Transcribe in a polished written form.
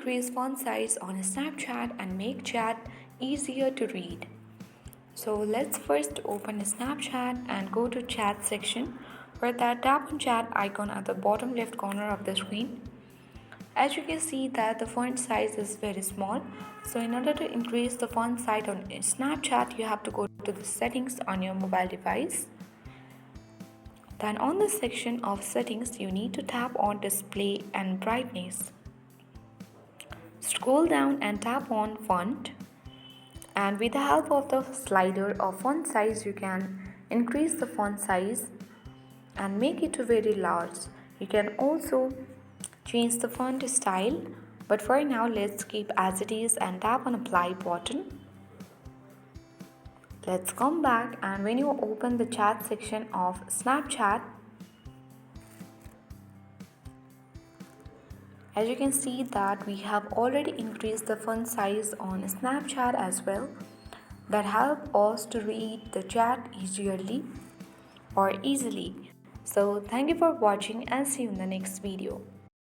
increase font size on Snapchat and make chat easier to read. So let's first open Snapchat and go to chat section. For that, tap on chat icon at the bottom left corner of the screen. As you can see that the font size is very small. So in order to increase the font size on Snapchat, you have to go to the settings on your mobile device. Then on the section of settings, you need to tap on display and brightness. Scroll down and tap on font. And with the help of the slider of font size, you can increase the font size and make it very large. You can also change the font style, but for now let's keep as it is and tap on apply button. Let's come back, and when you open the chat section of Snapchat, as you can see that we have already increased the font size on Snapchat as well. That help us to read the chat easily. So thank you for watching and see you in the next video.